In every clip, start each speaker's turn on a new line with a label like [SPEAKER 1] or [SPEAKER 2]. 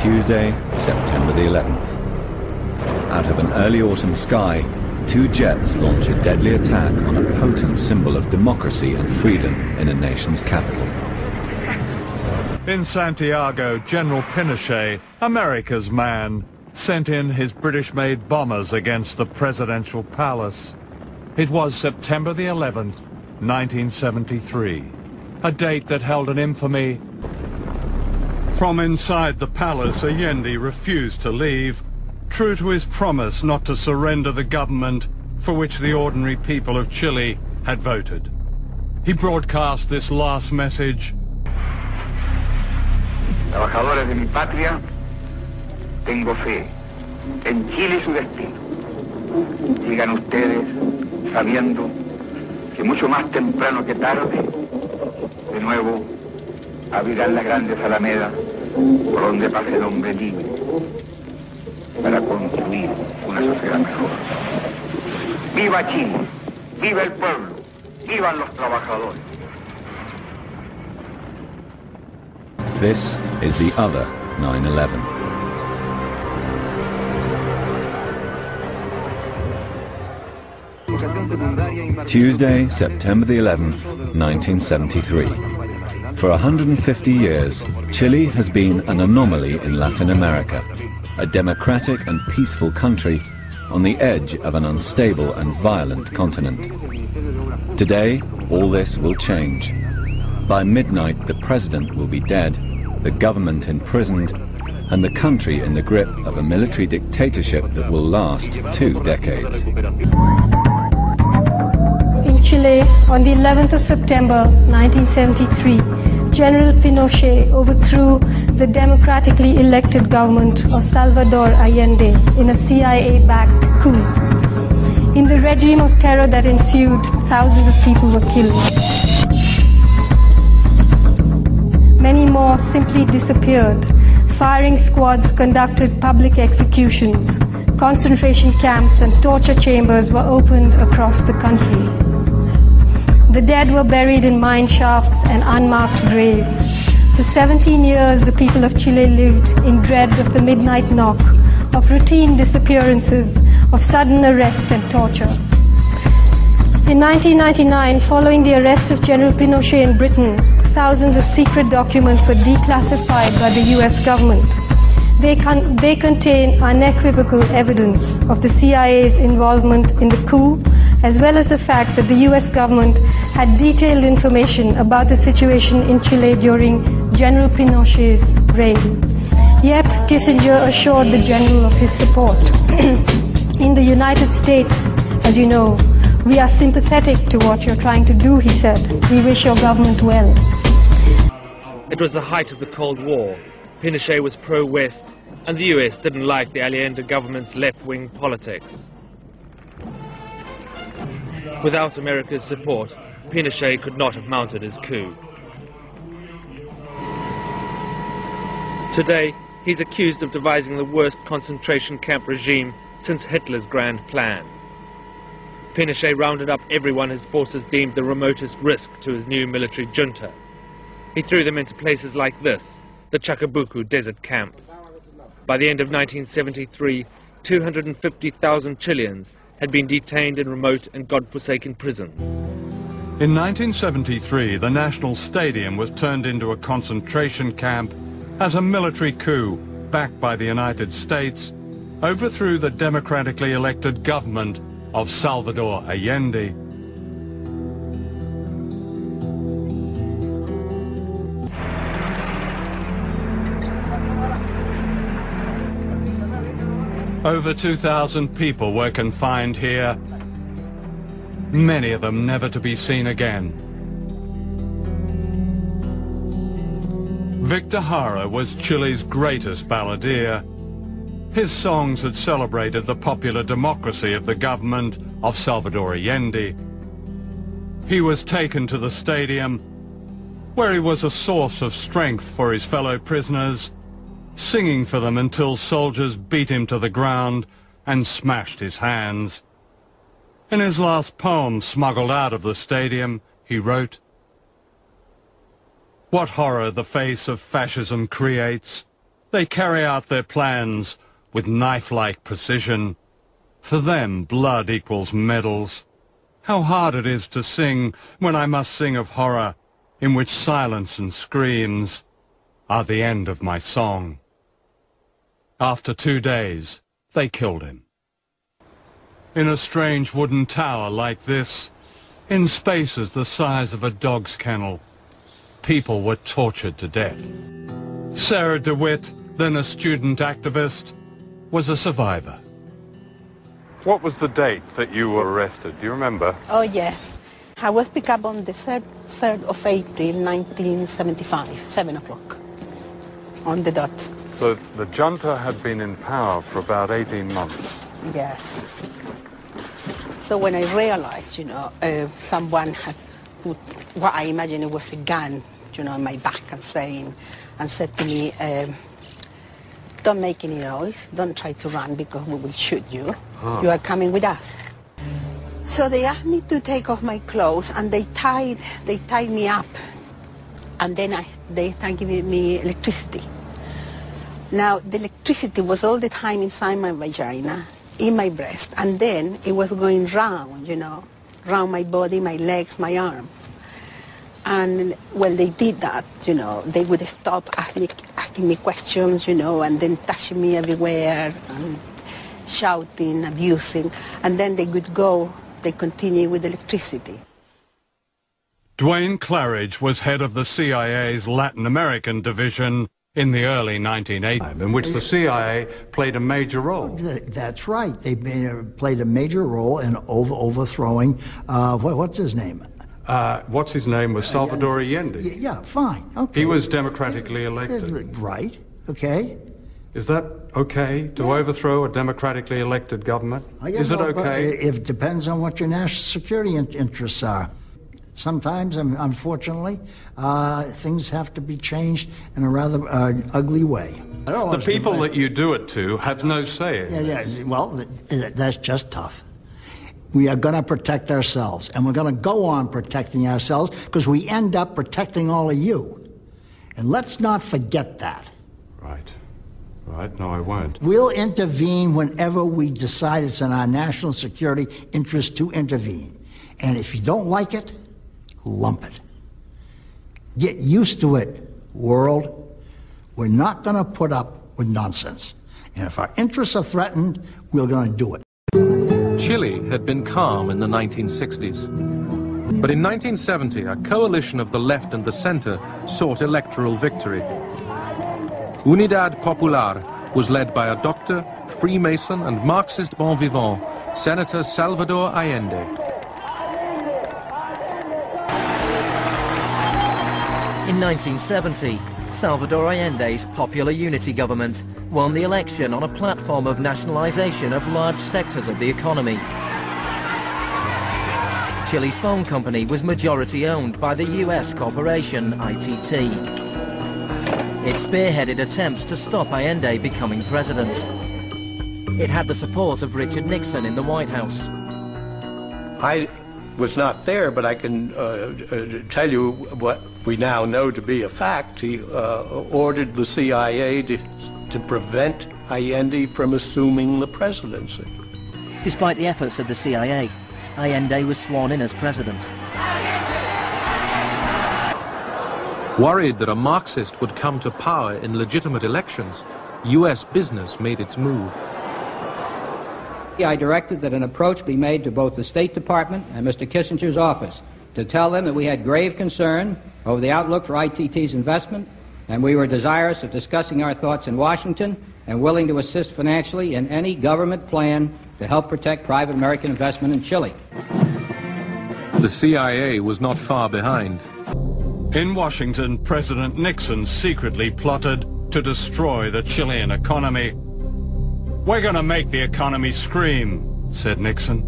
[SPEAKER 1] Tuesday, September the 11th. Out of an early autumn sky, two jets launch a deadly attack on a potent symbol of democracy and freedom in a nation's capital.
[SPEAKER 2] In Santiago, General Pinochet, America's man, sent in his British-made bombers against the presidential palace. It was September the 11th, 1973, a date that held an infamy. From inside the palace, Allende refused to leave, true to his promise not to surrender the government for which the ordinary people of Chile had voted. He broadcast this last message.
[SPEAKER 3] Trabajadores de mi patria, tengo fe en Chile y su destino. Sigan ustedes sabiendo que mucho más temprano que tarde, de nuevo abrirán las grandes alamedas por donde pase el hombre libre para construir una sociedad mejor. ¡Viva Chile! ¡Viva el pueblo! ¡Vivan los trabajadores!
[SPEAKER 1] This is the other 9/11. Tuesday, September the 11th, 1973. For 150 years, Chile has been an anomaly in Latin America, a democratic and peaceful country on the edge of an unstable and violent continent. Today, all this will change. By midnight, the president will be dead, the government imprisoned, and the country in the grip of a military dictatorship that will last 2 decades.
[SPEAKER 4] In Chile, on the 11th of September 1973, General Pinochet overthrew the democratically elected government of Salvador Allende in a CIA-backed coup. In the regime of terror that ensued, thousands of people were killed. Many more simply disappeared. Firing squads conducted public executions. Concentration camps and torture chambers were opened across the country. The dead were buried in mine shafts and unmarked graves. For 17 years, the people of Chile lived in dread of the midnight knock, of routine disappearances, of sudden arrest and torture. In 1999, following the arrest of General Pinochet in Britain, thousands of secret documents were declassified by the US government. They contain unequivocal evidence of the CIA's involvement in the coup, as well as the fact that the US government had detailed information about the situation in Chile during General Pinochet's reign. Yet, Kissinger assured the general of his support. In the United States, as you know, we are sympathetic to what you're trying to do, he said. We wish your government well.
[SPEAKER 5] It was the height of the Cold War. Pinochet was pro-West, and the US didn't like the Allende government's left-wing politics. Without America's support, Pinochet could not have mounted his coup. Today, he's accused of devising the worst concentration camp regime since Hitler's grand plan. Pinochet rounded up everyone his forces deemed the remotest risk to his new military junta. He threw them into places like this, the Chacabuco desert camp. By the end of 1973, 250,000 Chileans had been detained in remote and godforsaken prisons.
[SPEAKER 2] In 1973, the National Stadium was turned into a concentration camp as a military coup, backed by the United States, overthrew the democratically elected government of Salvador Allende. Over 2,000 people were confined here, many of them never to be seen again. Victor Jara was Chile's greatest balladeer. His songs had celebrated the popular democracy of the government of Salvador Allende. He was taken to the stadium, where he was a source of strength for his fellow prisoners, singing for them until soldiers beat him to the ground and smashed his hands. In his last poem, smuggled out of the stadium, he wrote, "What horror the face of fascism creates, They carry out their plans with knife-like precision. For them, blood equals medals. How hard it is to sing when I must sing of horror, in which silence and screams are the end of my song. After 2 days, they killed him. In a strange wooden tower like this, in spaces the size of a dog's kennel, people were tortured to death. Sarah DeWitt, then a student activist, was a survivor. What was the date that you were arrested? Do you remember?
[SPEAKER 6] Oh, yes. I was picked up on the 3rd of April, 1975, 7 o'clock, on the dot.
[SPEAKER 2] So the junta had been in power for about 18 months.
[SPEAKER 6] Yes. So when I realized, someone had put what I imagine it was a gun, in my back and said to me, don't make any noise, don't try to run because we will shoot you. Oh. You are coming with us. So they asked me to take off my clothes and they tied me up. And then they started giving me electricity. Now, the electricity was all the time inside my vagina, in my breast, and then it was going round, round my body, my legs, my arms. And, well, they did that, they would stop asking me questions, and then touching me everywhere, and shouting, abusing, and then they continue with electricity.
[SPEAKER 2] Duane Claridge was head of the CIA's Latin American division in the early 1980s.
[SPEAKER 7] In which the CIA played a major role.
[SPEAKER 8] That's right. They played a major role in overthrowing, what's his name?
[SPEAKER 7] What's his name was Salvador Allende.
[SPEAKER 8] Yeah, fine. Okay.
[SPEAKER 7] He was democratically elected.
[SPEAKER 8] Right. Okay.
[SPEAKER 7] Is that okay to overthrow a democratically elected government? Is it okay?
[SPEAKER 8] It depends on what your national security interests are. Sometimes, unfortunately, things have to be changed in a rather ugly way.
[SPEAKER 7] The people that you do it to have no say in this.
[SPEAKER 8] Yeah, well, that's just tough. We are going to protect ourselves, and we're going to go on protecting ourselves because we end up protecting all of you. And let's not forget that.
[SPEAKER 7] Right. Right, no, I won't.
[SPEAKER 8] We'll intervene whenever we decide it's in our national security interest to intervene. And if you don't like it, lump it. Get used to it, world. We're not going to put up with nonsense. And if our interests are threatened, we're going to do it.
[SPEAKER 9] Chile had been calm in the 1960s. But in 1970, a coalition of the left and the center sought electoral victory. Unidad Popular was led by a doctor, Freemason and Marxist bon vivant, Senator Salvador Allende.
[SPEAKER 10] In 1970, Salvador Allende's Popular Unity government won the election on a platform of nationalization of large sectors of the economy. Chile's phone company was majority owned by the US corporation ITT. It spearheaded attempts to stop Allende becoming president. It had the support of Richard Nixon in the White House.
[SPEAKER 11] I was not there, but I can tell you what we now know to be a fact. He ordered the CIA to prevent Allende from assuming the presidency.
[SPEAKER 10] Despite the efforts of the CIA, Allende was sworn in as president.
[SPEAKER 9] Worried that a Marxist would come to power in legitimate elections, US business made its move.
[SPEAKER 12] I directed that an approach be made to both the State Department and Mr. Kissinger's office to tell them that we had grave concern over the outlook for ITT's investment, and we were desirous of discussing our thoughts in Washington and willing to assist financially in any government plan to help protect private American investment in Chile.
[SPEAKER 9] The CIA was not far behind.
[SPEAKER 2] In Washington, President Nixon secretly plotted to destroy the Chilean economy. "We're going to make the economy scream," said Nixon.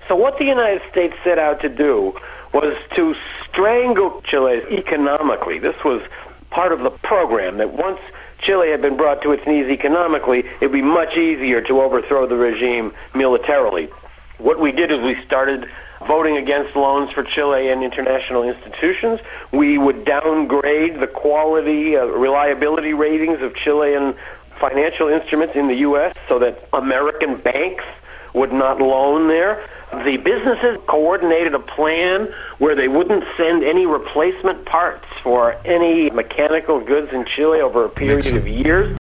[SPEAKER 13] So what the United States set out to do was to strangle Chile economically. This was part of the program, that once Chile had been brought to its knees economically, it would be much easier to overthrow the regime militarily. What we did is we started voting against loans for Chile and international institutions. We would downgrade the quality, reliability ratings of Chilean financial instruments in the U.S. so that American banks would not loan there. The businesses coordinated a plan where they wouldn't send any replacement parts for any mechanical goods in Chile over a period of years.